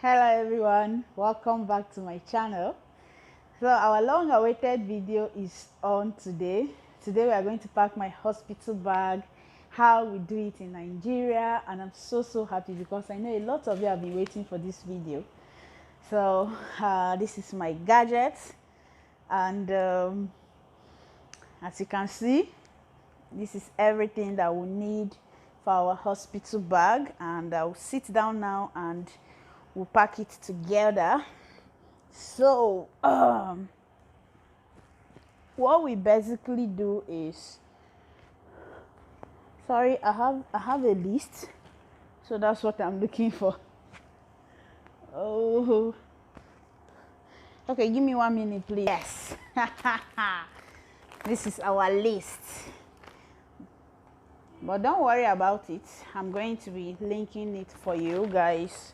Hello everyone, welcome back to my channel. So our long awaited video is on today. Today we are going to pack my hospital bag, how we do it in Nigeria, and I'm so happy because I know a lot of you have been waiting for this video. So this is my gadget, and as you can see, this is everything that we need for our hospital bag, and I'll sit down now and we'll pack it together. So what we basically do is, sorry, I have a list, so that's what I'm looking for. Oh, okay, give me 1 minute please. Yes. This is our list, but don't worry about it, I'm going to be linking it for you guys.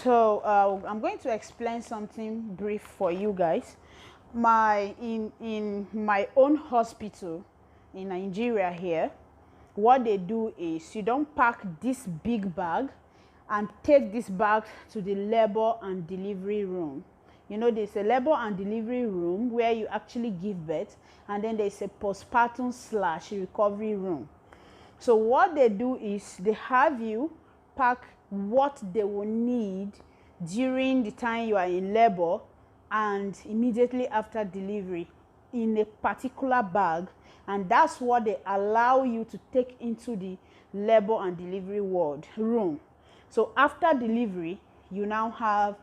So I'm going to explain something brief for you guys. In my own hospital in Nigeria here, what they do is you don't pack this big bag and take this bag to the labor and delivery room. You know, there's a labor and delivery room where you actually give birth, and then there's a postpartum / recovery room. So what they do is they have you pack what they will need during the time you are in labor and immediately after delivery in a particular bag, and that's what they allow you to take into the labor and delivery ward room. So after delivery, you now have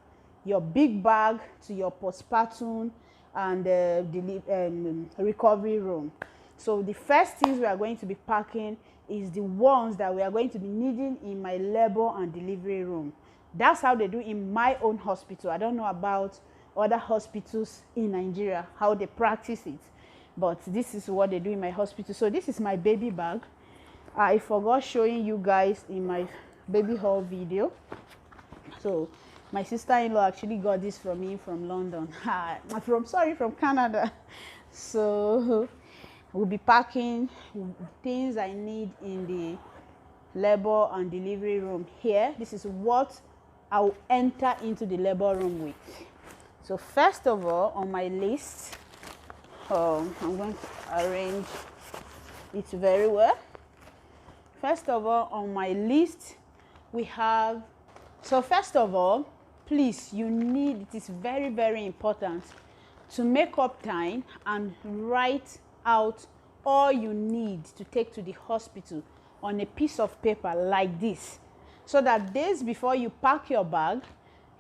your big bag to your postpartum and recovery room. So the first things we are going to be packing is the ones that we are going to be needing in my labor and delivery room. That's how they do in my own hospital. I don't know about other hospitals in Nigeria, how they practice it, but this is what they do in my hospital. So this is my baby bag. I forgot showing you guys in my baby haul video. So my sister-in-law actually got this from me from London. From Canada. So we'll be packing things I need in the labor and delivery room here. This is what I will enter into the labor room with. So first of all, on my list, I'm going to arrange it very well. First of all, on my list, we have, so first of all, please, it is very important to make up time and write out all you need to take to the hospital on a piece of paper like this, so that days before you pack your bag,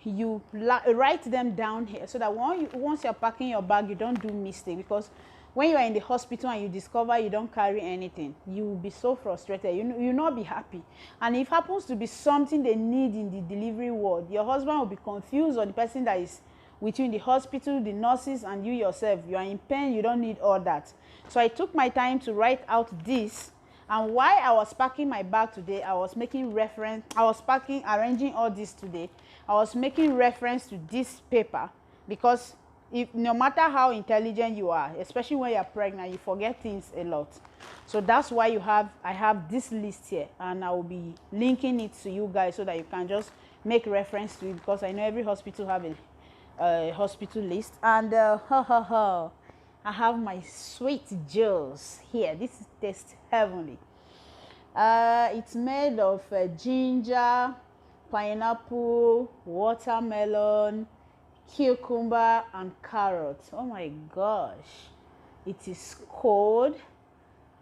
you write them down here, so that once you're packing your bag, you don't do mistake. Because when you are in the hospital and you discover you don't carry anything, you will be so frustrated. You'll not be happy. And if it happens to be something they need in the delivery ward, your husband will be confused, or the person that is with you in the hospital, the nurses, and you yourself, you are in pain, you don't need all that. So I took my time to write out this, and while I was packing my bag today, I was arranging all this today, I was making reference to this paper, because no matter how intelligent you are, especially when you're pregnant, you forget things a lot. So that's why I have this list here, and I will be linking it to you guys so that you can just make reference to it, because I know every hospital have a hospital list. And I have my sweet juice here. This tastes heavenly. It's made of ginger, pineapple, watermelon, cucumber, and carrots. Oh my gosh, it is cold,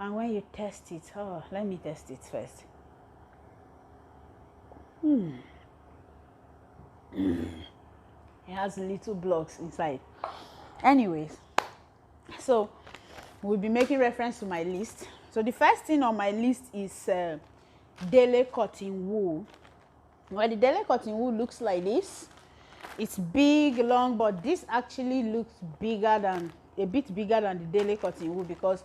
and when you test it, let me test it first. It has little blocks inside. Anyways, so we'll be making reference to my list. So the first thing on my list is daily cotton wool. Well, the daily cotton wool looks like this. It's big, long, but this actually looks a bit bigger than the daily cotton wool, because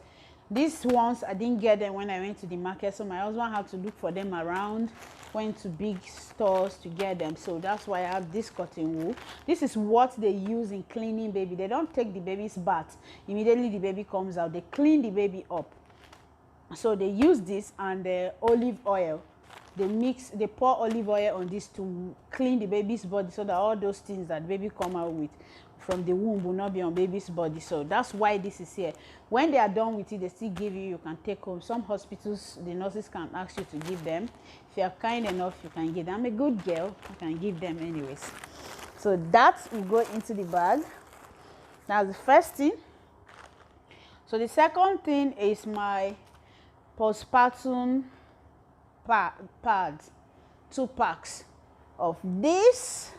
these ones I didn't get them when I went to the market, so my husband had to look for them around, went to big stores to get them. So that's why I have this cotton wool. This is what they use in cleaning baby. They don't take the baby's bath immediately the baby comes out. They clean the baby up. So they use this and olive oil they pour olive oil on this to clean the baby's body, so that all those things that baby come out with from the womb will not be on baby's body. So that's why this is here. When they are done with it, they still give you can take home. Some hospitals, the nurses can ask you to give them. If you are kind enough, you can give them. I'm a good girl, I can give them anyways. So that will go into the bag. That's the first thing. So the second thing is my postpartum pads, 2 packs of this.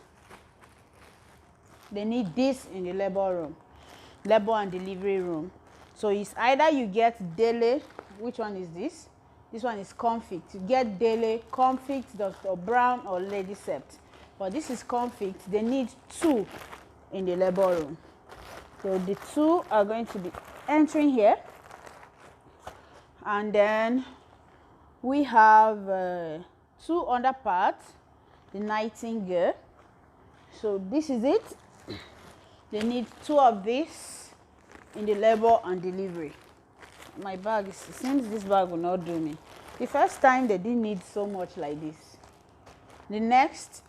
They need this in the labor and delivery room. So it's either you get daily, which one is this? This one is Conflict. You get daily, Conflict, Dr. Brown, or Lady Sept. But this is Conflict. They need 2 in the labor room. So the 2 are going to be entering here. And then we have 2 underparts, the Nightingale. So this is it. They need 2 of this in the labor and delivery. My bag is, it seems this bag will not do me. The first time they didn't need so much like this. The next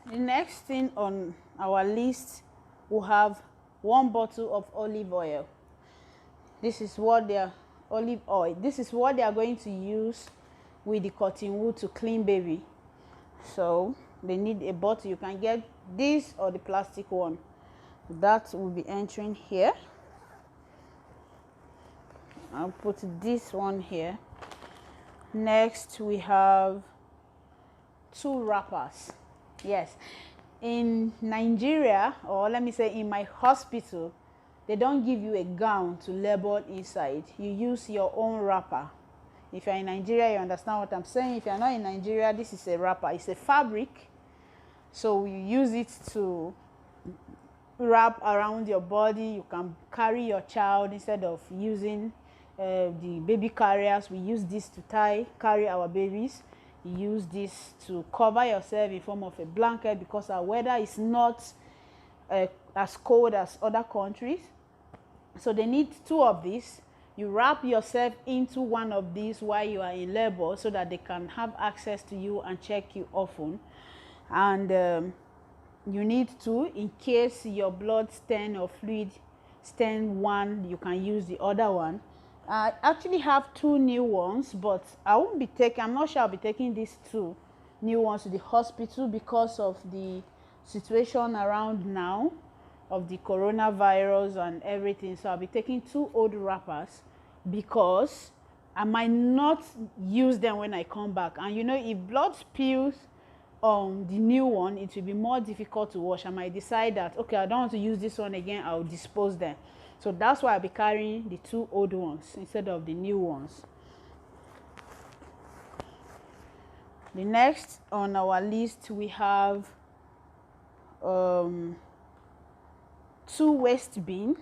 thing on our list, will have 1 bottle of olive oil. This is what they are, olive oil. This is what they are going to use with the cotton wool to clean baby. So they need a bottle. You can get this or the plastic one. That will be entering here. I'll put this one here. Next we have 2 wrappers. Yes, in Nigeria, or let me say in my hospital, they don't give you a gown to label inside. You use your own wrapper. If you're in Nigeria, you understand what I'm saying. If you're not in Nigeria, this is a wrapper. It's a fabric, so you use it to wrap around your body. You can carry your child instead of using the baby carriers. We use this to carry our babies. You use this to cover yourself in form of a blanket, because our weather is not as cold as other countries. So they need 2 of these. You wrap yourself into one of these while you are in labor, so that they can have access to you and check you often. And you need 2 in case your blood stain or fluid stain one, you can use the other one. I actually have 2 new ones, but I'm not sure I'll be taking these 2 new ones to the hospital because of the situation around now of the coronavirus and everything. So I'll be taking 2 old wrappers because I might not use them when I come back. And you know, if blood spills on the new one, it will be more difficult to wash. I might decide that, okay, I don't want to use this one again, I'll dispose them. So that's why I'll be carrying the 2 old ones instead of the new ones. The next on our list, we have 2 waste bins.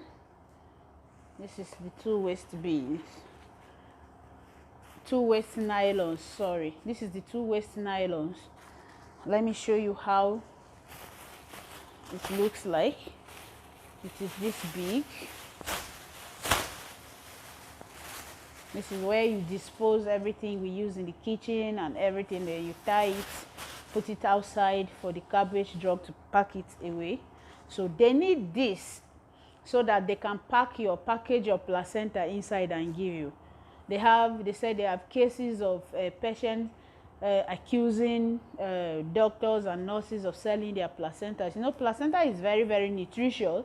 This is the 2 waste bins. 2 waste nylons, sorry. This is the 2 waste nylons. Let me show you how it looks like. It is this big. This is where you dispose everything we use in the kitchen and everything. There you tie it, put it outside for the garbage truck to pack it away. So they need this so that they can package your placenta inside and give you. They said they have cases of patients accusing doctors and nurses of selling their placentas. You know, placenta is very, very nutritious,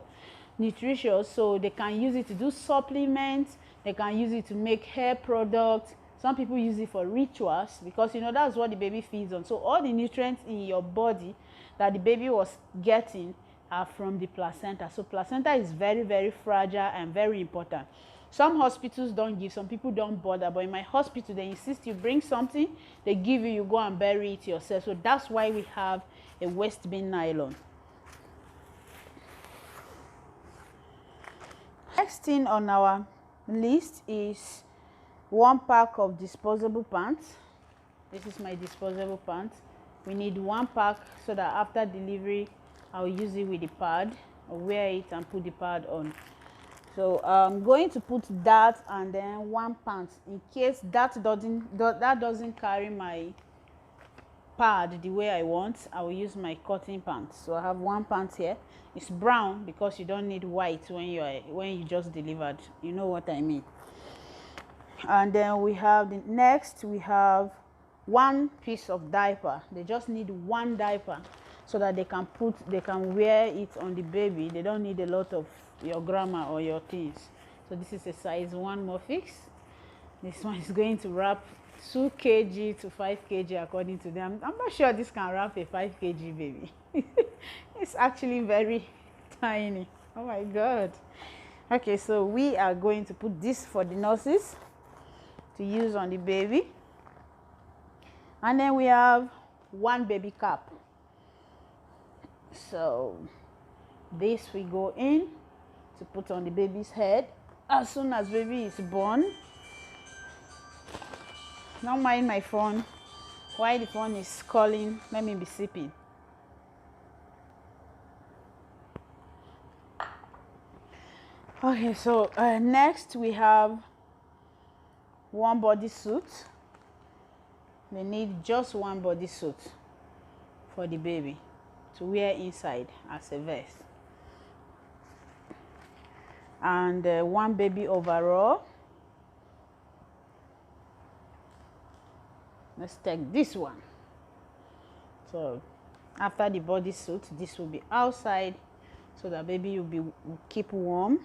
so they can use it to do supplements. They can use it to make hair products. Some people use it for rituals because, you know, that's what the baby feeds on. So all the nutrients in your body that the baby was getting are from the placenta. So placenta is very, very fragile and very important. Some hospitals don't give, some people don't bother, but in my hospital they insist you bring something, they give you, you go and bury it yourself. So that's why we have a waste bin nylon. Next thing on our list is 1 pack of disposable pants. This is my disposable pants. We need 1 pack so that after delivery I'll use it with the pad, or wear it and put the pad on. So I'm going to put that and then 1 pant in case that doesn't carry my pad the way I want, I will use my cotton pants. So I have one pant here. It's brown because you don't need white when you just delivered. You know what I mean. And then we have the next, we have one piece of diaper. They just need one diaper so that they can wear it on the baby. They don't need a lot of your grandma or your things. So this is a size 1 more fix. This one is going to wrap 2 kg to 5 kg according to them. I'm not sure this can wrap a 5 kg baby. It's actually very tiny. Oh my god. Okay, so we are going to put this for the nurses to use on the baby. And then we have one baby cap. So this we go in to put on the baby's head as soon as baby is born. Don't mind my phone. While the phone is calling, let me be sipping. Okay, so next we have one bodysuit. They need just one bodysuit for the baby to wear inside as a vest. And one baby overall. Let's take this one. So after the bodysuit, this will be outside so that baby will keep warm.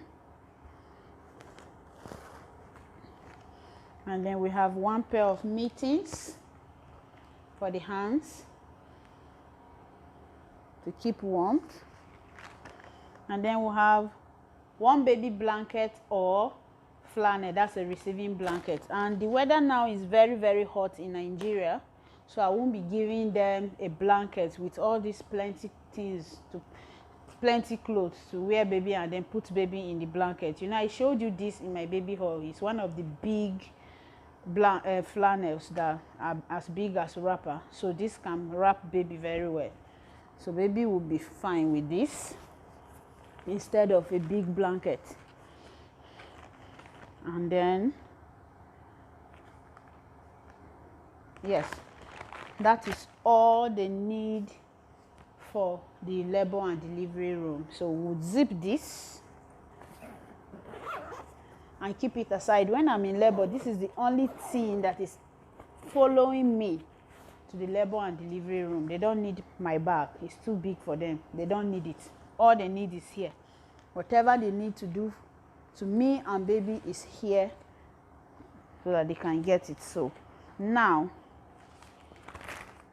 And then we have one pair of mittens for the hands to keep warmth. And then we'll have one baby blanket or flannel. That's a receiving blanket. And the weather now is very, very hot in Nigeria, so I won't be giving them a blanket with all these plenty clothes to wear baby and then put baby in the blanket. You know, I showed you this in my baby haul. It's one of the big flannels that are as big as wrapper, so this can wrap baby very well. So baby will be fine with this instead of a big blanket. And then yes, that is all they need for the labor and delivery room. So we'll zip this and keep it aside. When I'm in labor, this is the only thing that is following me to the labor and delivery room. They don't need my bag. It's too big for them. They don't need it. All they need is here. Whatever they need to do to me and baby is here so that they can get it. So now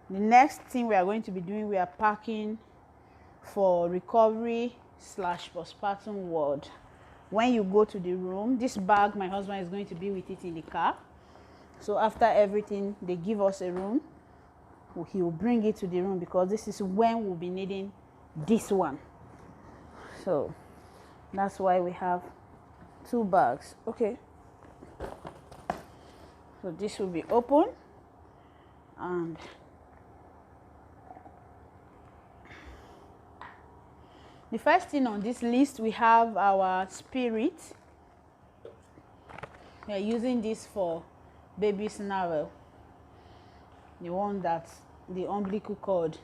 the next thing we are going to be doing, we are packing for recovery / postpartum ward. When you go to the room, this bag, my husband is going to be with it in the car. So after everything, they give us a room. He will bring it to the room because this is when we'll be needing this one. So that's why we have 2 bags. Okay. So this will be open, and the first thing on this list, we have our spirit. We are using this for baby's navel, the one that's the umbilical cord.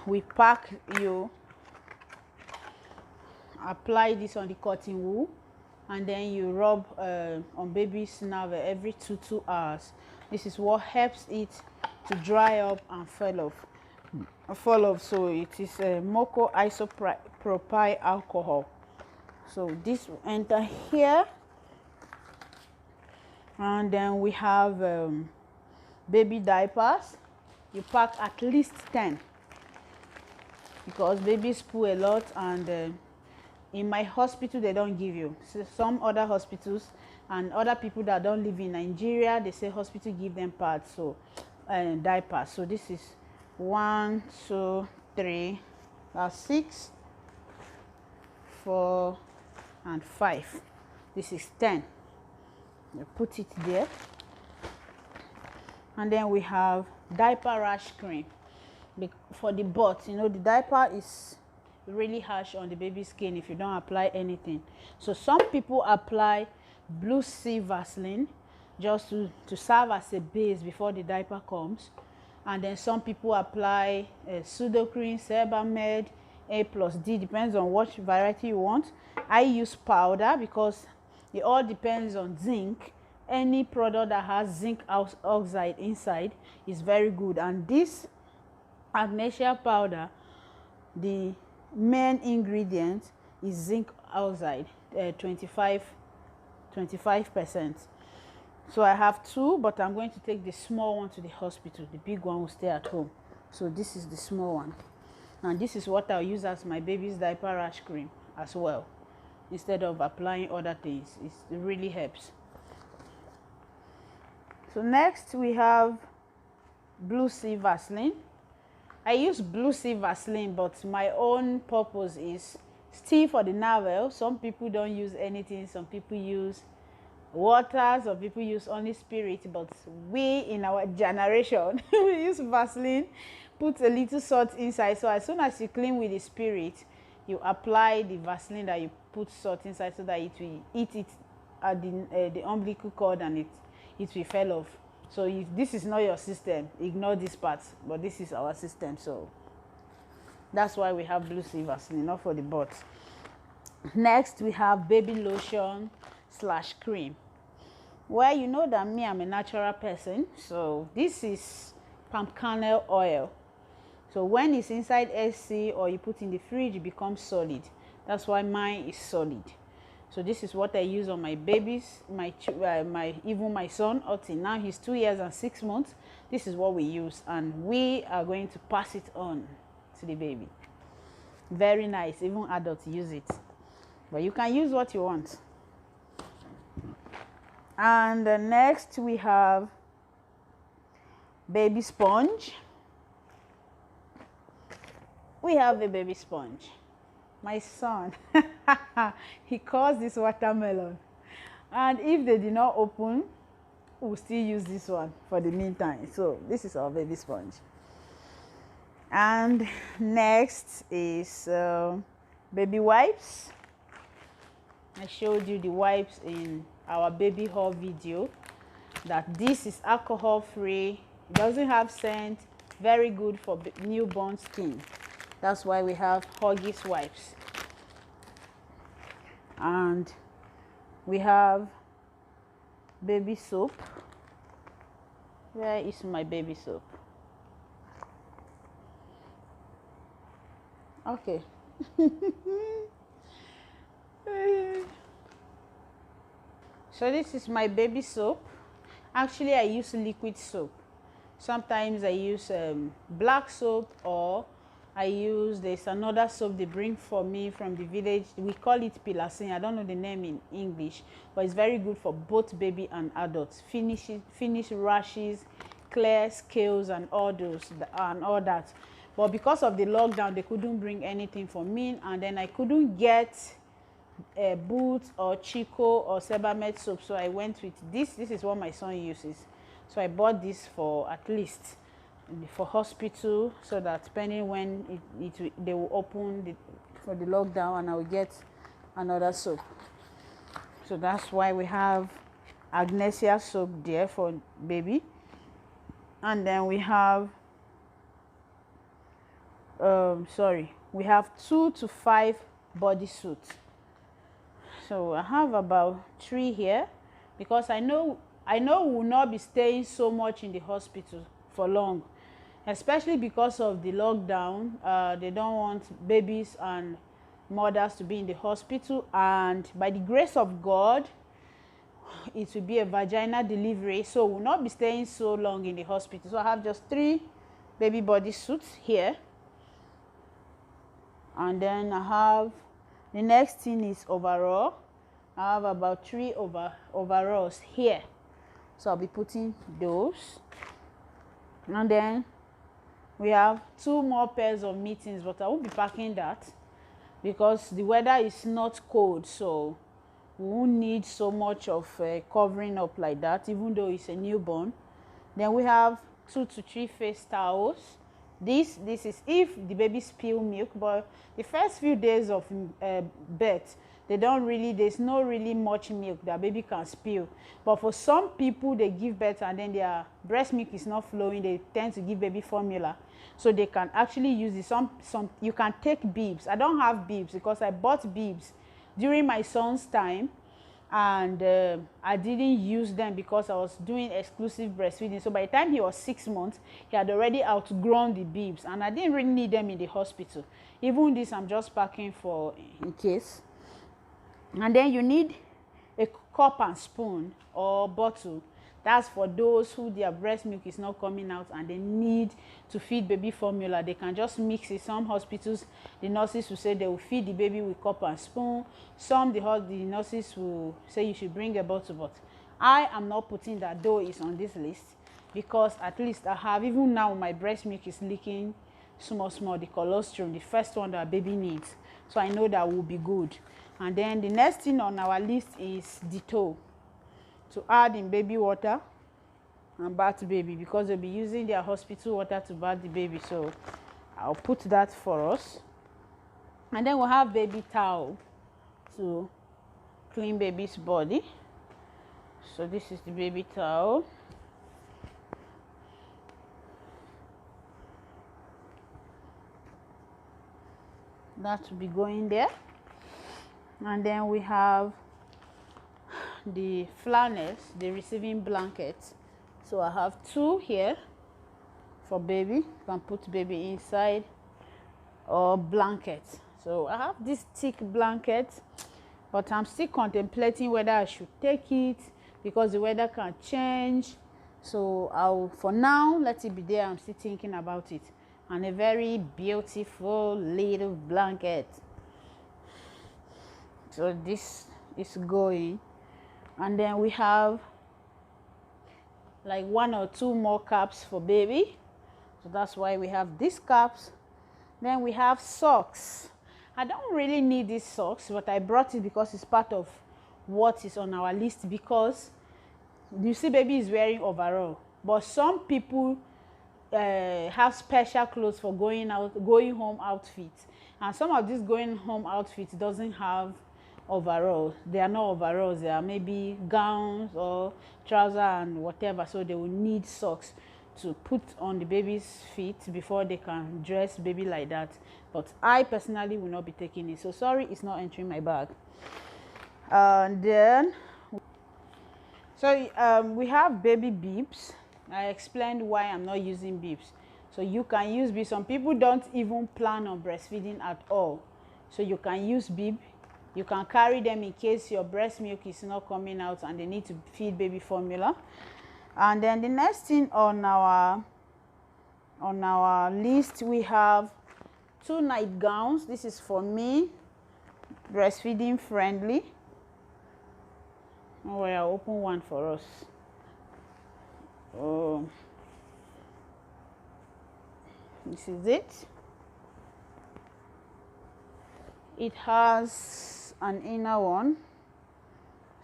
We pack, you apply this on the cotton wool, and then you rub on baby's navel every 2 hours. This is what helps it to dry up and fall off. So it is moco isopropyl alcohol. So this will enter here. And then we have baby diapers. You pack at least 10 because babies poo a lot, and in my hospital they don't give you. So some other hospitals and other people that don't live in Nigeria, they say hospital give them pads, so diapers. So this is 1, 2, 3, 6, 4, and 5. This is 10. You put it there. And then we have diaper rash cream for the butt. You know, the diaper is really harsh on the baby's skin if you don't apply anything. So some people apply blue sea Vaseline just to serve as a base before the diaper comes. And then some people apply pseudo-cream, Sebamed, A plus D, depends on what variety you want. I use powder because it all depends on zinc. Any product that has zinc oxide inside is very good. And this magnesia powder, the main ingredient is zinc oxide, 25%. So I have two, but I'm going to take the small one to the hospital. The big one will stay at home. So this is the small one. And this is what I'll use as my baby's diaper rash cream as well. Instead of applying other things, it really helps. So next we have Blue Sea Vaseline. I use Blue Sea Vaseline, but my own purpose is still for the navel. Some people don't use anything. Some people use water, some people use only spirit, but we in our generation we use Vaseline, put a little salt inside. So as soon as you clean with the spirit, you apply the Vaseline that you put salt inside, so that it will eat it at the umbilical cord, and it will fall off. So if this is not your system, ignore this part, but this is our system. So that's why we have Blue Sea Vaseline, not for the butt. Next we have baby lotion / cream. Well, you know that me, I'm a natural person, so this is palm kernel oil. So when it's inside SC or you put in the fridge, it becomes solid. That's why mine is solid. So this is what I use on my babies, even my son. Until now, he's 2 years and 6 months. This is what we use, and we are going to pass it on to the baby. Very nice. Even adults use it, but you can use what you want. And next we have baby sponge. We have a baby sponge. My son, he calls this watermelon, and if they did not open, we'll still use this one for the meantime. So this is our baby sponge. And next is baby wipes. I showed you the wipes in our baby haul video, that this is alcohol free, it doesn't have scent, very good for newborn skin. That's why we have Huggies wipes. And we have baby soap. Where is my baby soap? Okay. So this is my baby soap. Actually, I use liquid soap. Sometimes I use black soap, or there's another soap they bring for me from the village. We call it Pilasin. I don't know the name in English, but it's very good for both baby and adults. Finish rashes, clear scales, and all that. But because of the lockdown, they couldn't bring anything for me, and then I couldn't get Boots or Chico or Sebamed soap, so I went with this. This is what my son uses, so I bought this for at least for hospital, so that depending when they will open for the lockdown, and I will get another soap. So that's why we have Agnesia soap there for baby. And then we have we have 2 to 5 bodysuits. So I have about 3 here, because I know we will not be staying so much in the hospital for long, especially because of the lockdown. They don't want babies and mothers to be in the hospital, and by the grace of God, it will be a vaginal delivery, so we will not be staying so long in the hospital. So I have just 3 baby bodysuits here, and then I have the next thing is overall. I have about 3 overalls here, so I'll be putting those. And then we have 2 more pairs of mittens, but I won't be packing that because the weather is not cold, so we won't need so much of covering up like that, even though it's a newborn. Then we have 2 to 3 face towels. This is if the baby spill milk, but the first few days of birth, there's no really much milk that baby can spill. But for some people, they give birth and then their breast milk is not flowing, they tend to give baby formula, so they can actually use it. You can take bibs. I don't have bibs because I bought bibs during my son's time, and I didn't use them because I was doing exclusive breastfeeding. So by the time he was 6 months, he had already outgrown the bibs, and I didn't really need them in the hospital. Even this, I'm just packing for in case. And then you need a cup and spoon or bottle. That's for those who their breast milk is not coming out and they need to feed baby formula. They can just mix it. Some hospitals, the nurses will say they will feed the baby with cup and spoon. Some, the nurses will say you should bring a bottle. But I am not putting that, though it's on this list, because at least I have, even now my breast milk is leaking small, the colostrum, the first one that baby needs. So I know that will be good. And then the next thing on our list is Dettol, to add in baby water and bath baby, because they'll be using their hospital water to bath the baby. So I'll put that for us. And then we'll have baby towel to clean baby's body. So this is the baby towel. That will be going there. And then we have the flannels, the receiving blankets. So I have 2 here for baby. You can put baby inside, or blankets. So I have this thick blanket, but I'm still contemplating whether I should take it because the weather can change. So for now, let it be there. I'm still thinking about it. And a very beautiful little blanket. So this is going. And then we have like 1 or 2 more caps for baby. So that's why we have these caps. Then we have socks. I don't really need these socks, but I brought it because it's part of what is on our list, because you see baby is wearing overall, but some people have special clothes for going home outfits, and some of these going home outfits doesn't have overalls. They are not overalls, they are maybe gowns or trousers and whatever, so they will need socks to put on the baby's feet before they can dress baby like that. But I personally will not be taking it, so sorry, it's not entering my bag. And then we have baby bibs. I explained why I'm not using bibs. So you can use bibs. Some people don't even plan on breastfeeding at all, so you can use bib. You can carry them in case your breast milk is not coming out and they need to feed baby formula. And then the next thing on our list, we have 2 nightgowns. This is for me, breastfeeding friendly. Oh, I'll open one for us. Oh, this is it. It has an inner one,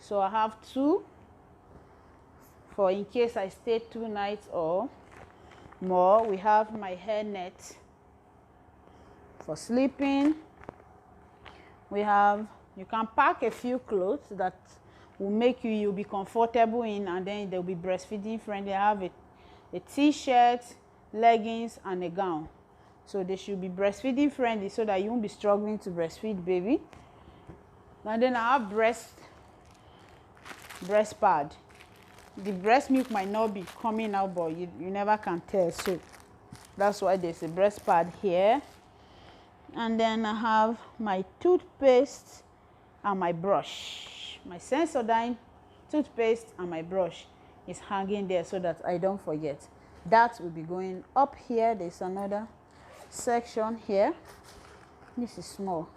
so I have 2 for in case I stay 2 nights or more. We have my hair net for sleeping. We have, you can pack a few clothes that will make you'll be comfortable in, and then they'll be breastfeeding friendly. I have a t-shirt, leggings, and a gown. So they should be breastfeeding friendly so that you won't be struggling to breastfeed baby. And then I have breast pad. The breast milk might not be coming out, but you never can tell. So that's why there's a breast pad here. And then I have my toothpaste and my brush. My Sensodyne toothpaste and my brush is hanging there so that I don't forget. That will be going up here. There's another section here. This is small.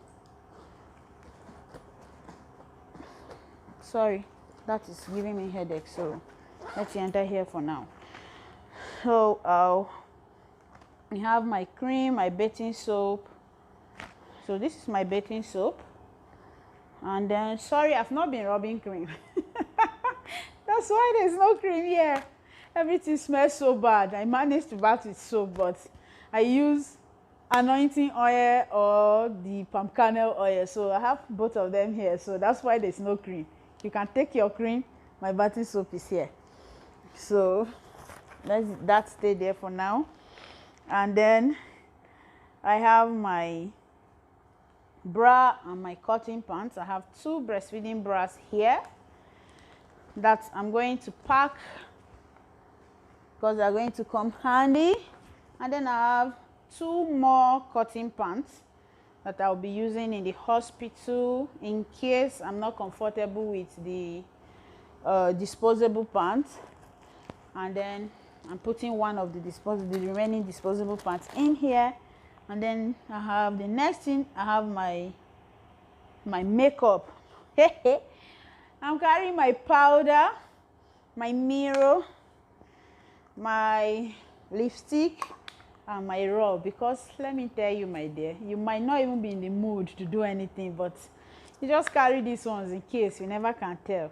Sorry, that is giving me headache, so let's enter here for now. So we have my cream, my bathing soap. So this is my bathing soap. And then, sorry, I've not been rubbing cream. That's why there's no cream here. Everything smells so bad. I managed to bath with soap, but I use anointing oil or the palm kernel oil. So I have both of them here. So that's why there's no cream. You can take your cream. My bathing soap is here. So let that stay there for now. And then I have my bra and my cotton pants. I have 2 breastfeeding bras here that I'm going to pack because they're going to come handy. And then I have 2 more cotton pants that I'll be using in the hospital in case I'm not comfortable with the disposable pants. And then I'm putting one of the remaining disposable pants in here. And then I have the next thing, I have my makeup. I'm carrying my powder, my mirror, my lipstick, and my rub, because let me tell you, my dear, you might not even be in the mood to do anything, but you just carry these ones in case, you never can tell.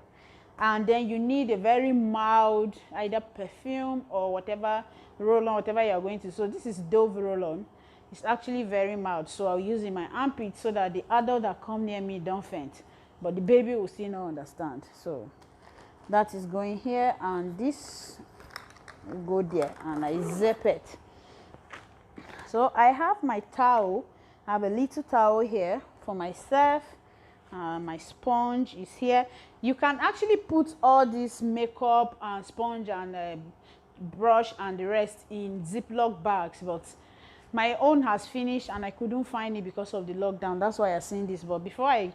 And then you need a very mild either perfume or whatever roll-on, whatever you are going to. So this is Dove roll-on. It's actually very mild, so I'll use in my armpit so that the adult that come near me don't faint, but the baby will still not understand. So that is going here, and this will go there, and I zip it. So I have my towel. I have a little towel here for myself. My sponge is here. You can actually put all this makeup and sponge and brush and the rest in Ziploc bags, but my own has finished and I couldn't find it because of the lockdown. That's why I'm saying this. But before I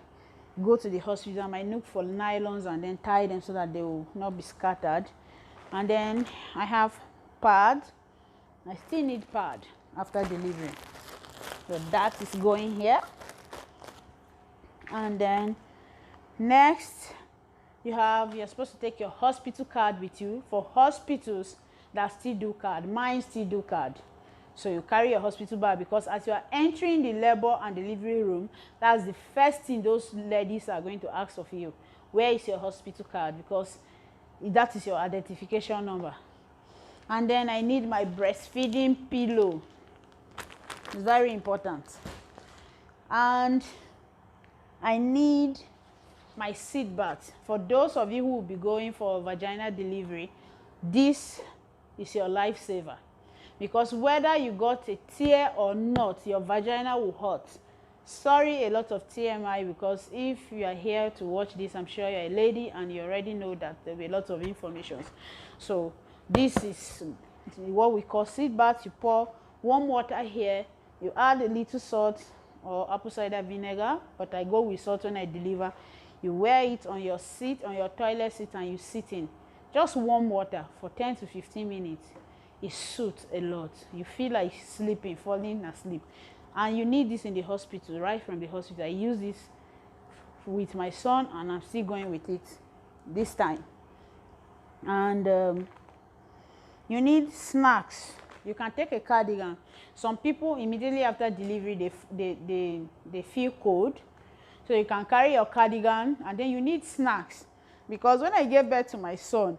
go to the hospital, I might look for nylons and then tie them so that they will not be scattered. And then I have pad. I still need pad after delivery, so that is going here. And then next, you're supposed to take your hospital card with you. For hospitals that still do card, mine still do card. So you carry your hospital bag, because as you are entering the labor and delivery room, that's the first thing those ladies are going to ask of you. Where is your hospital card? Because that is your identification number. And then I need my breastfeeding pillow. It's very important. And I need my seat bath. For those of you who will be going for vaginal delivery, this is your lifesaver. Because whether you got a tear or not, your vagina will hurt. Sorry, a lot of TMI, because if you are here to watch this, I'm sure you're a lady and you already know that there will be a lot of information. So this is what we call seat bath. You pour warm water here, you add a little salt or apple cider vinegar, but I go with salt when I deliver. You wear it on your seat, on your toilet seat, and you sit in. Just warm water for 10 to 15 minutes. It suits a lot. You feel like sleeping, falling asleep. And you need this in the hospital, right from the hospital. I use this with my son, and I'm still going with it this time. And you need snacks. You can take a cardigan. Some people immediately after delivery, they feel cold. So you can carry your cardigan, and then you need snacks. Because when I gave birth to my son,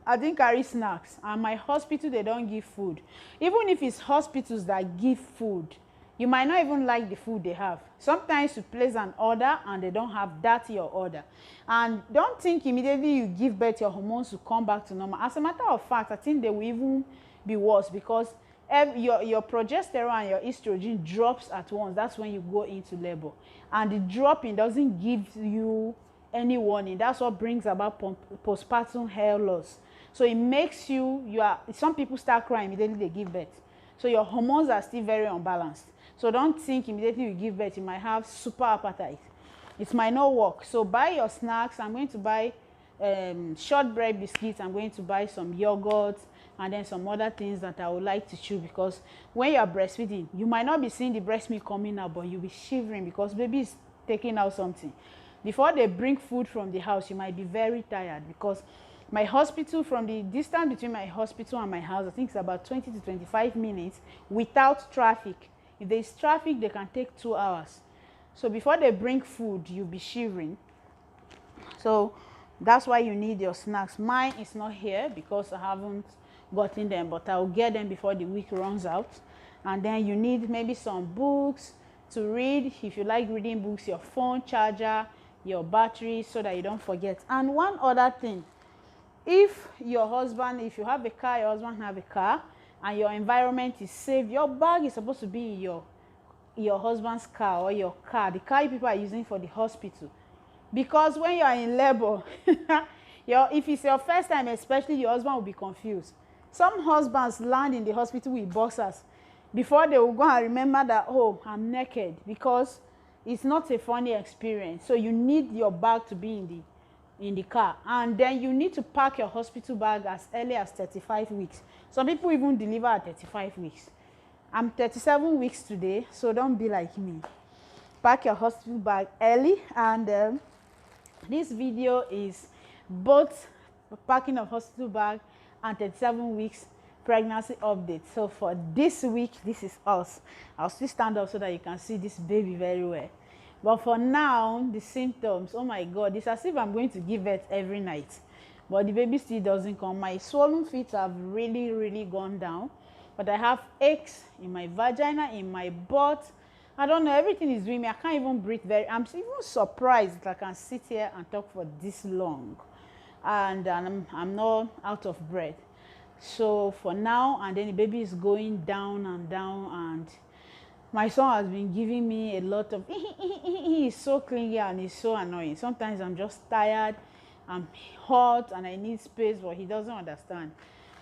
I didn't carry snacks, and my hospital, they don't give food. Even if it's hospitals that give food, you might not even like the food they have. Sometimes you place an order and they don't have that your order. And don't think immediately you give birth, your hormones will come back to normal. As a matter of fact, I think they will even be worse, because your progesterone and your estrogen drops at once. That's when you go into labor. And the dropping doesn't give you any warning. That's what brings about postpartum hair loss. So it makes some people start crying immediately they give birth. So your hormones are still very unbalanced. So don't think immediately you give birth, you might have super appetite. It might not work. So buy your snacks. I'm going to buy shortbread biscuits. I'm going to buy some yogurt and then some other things that I would like to chew, because when you are breastfeeding, you might not be seeing the breast milk coming out, but you'll be shivering because baby is taking out something. Before they bring food from the house, you might be very tired, because my hospital, from the distance between my hospital and my house, I think it's about 20 to 25 minutes without traffic. If there's traffic, they can take 2 hours. So before they bring food, you'll be shivering. So that's why you need your snacks. Mine is not here because I haven't gotten them, but I'll get them before the week runs out. and then you need maybe some books to read. If you like reading books, your phone charger, your battery, so that you don't forget. And one other thing, if your husband, if you have a car, your husband have a car, and your environment is safe, your bag is supposed to be in your husband's car, or your car, the car people are using for the hospital. Because when you are in labor, if it's your first time especially, your husband will be confused. Some husbands land in the hospital with boxers before they will go and remember that, oh, I'm naked, because it's not a funny experience. So you need your bag to be in the car, and then you need to pack your hospital bag as early as 35 weeks. Some people even deliver at 35 weeks. I'm 37 weeks today, so don't be like me. Pack your hospital bag early. And this video is both packing of hospital bag and 37 weeks pregnancy update. So for this week, this is us. I'll still stand up so that you can see this baby very well. But for now, the symptoms, oh my God, it's as if I'm going to give birth every night, but the baby still doesn't come. My swollen feet have really gone down, but I have aches in my vagina, in my butt. I don't know, everything is doing me. I can't even breathe I'm even surprised that I can sit here and talk for this long, and I'm not out of breath. So for now, and then the baby is going down and down, and my son has been giving me a lot of he's so clingy and he's so annoying. Sometimes I'm just tired, I'm hot, and I need space, but he doesn't understand.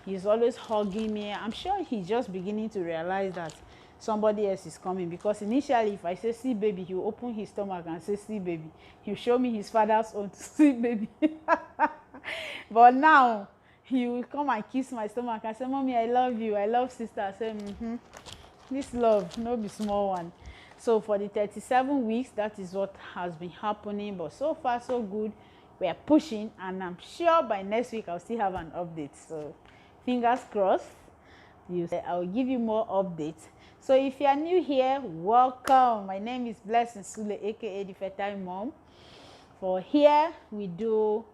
He's always hugging me. I'm sure he's just beginning to realize that somebody else is coming, because initially if I say see baby, he'll open his stomach and say see baby. He'll show me his father's own to see baby. But now he will come and kiss my stomach and say, mommy, I love you, I love sister. I say, this love no be small one. So for the 37 weeks, that is what has been happening. But so far so good. We are pushing, and I'm sure by next week I'll still have an update. So fingers crossed. I'll give you more updates. So if you are new here, welcome. My name is Blessing Sule, aka the Fertile Mom. For here we do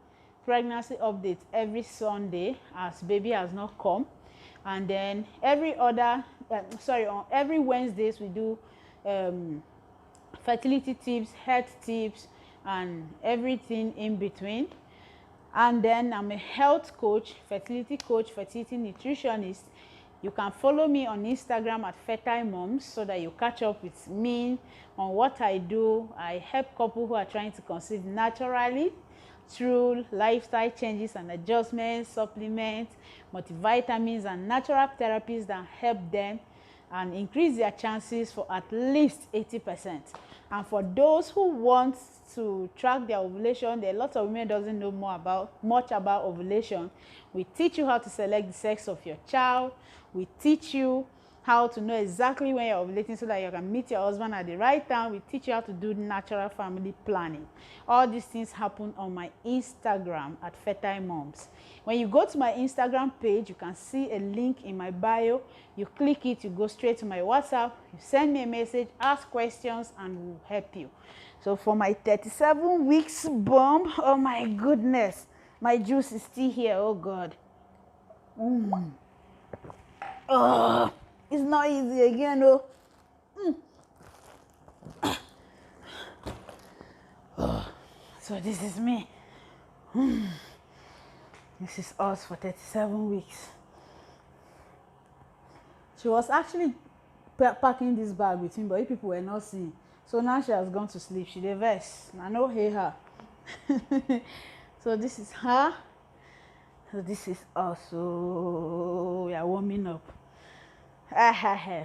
pregnancy updates every Sunday, as baby has not come, and then every Wednesdays we do fertility tips, health tips, and everything in between. And then I'm a health coach, fertility nutritionist. You can follow me on Instagram at Fertile Moms, so that you catch up with me on what I do. I help couples who are trying to conceive naturally through lifestyle changes and adjustments, supplements, multivitamins, and natural therapies that help them and increase their chances for at least 80%. And for those who want to track their ovulation, there are lots of women doesn't know much about ovulation. We teach you how to select the sex of your child. We teach you how to know exactly when you're ovulating, so that you can meet your husband at the right time. We teach you how to do natural family planning. All these things happen on my Instagram at Fertile Moms. When you go to my Instagram page, you can see a link in my bio. You click it, you go straight to my WhatsApp, you send me a message, ask questions, and we'll help you. So for my 37 weeks bomb, oh my goodness, my juice is still here. Oh God. Oh, it's not easy again, oh. So this is me. This is us for 37 weeks. She was actually packing this bag with him, but if people were not seeing. So now she has gone to sleep. She dey vex. I know hey her. So this is her. So this is us. So we are warming up.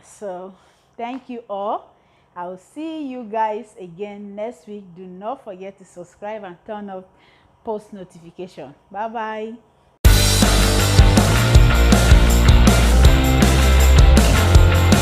So thank you all. I will see you guys again next week. Do not forget to subscribe and turn off post notification. Bye bye.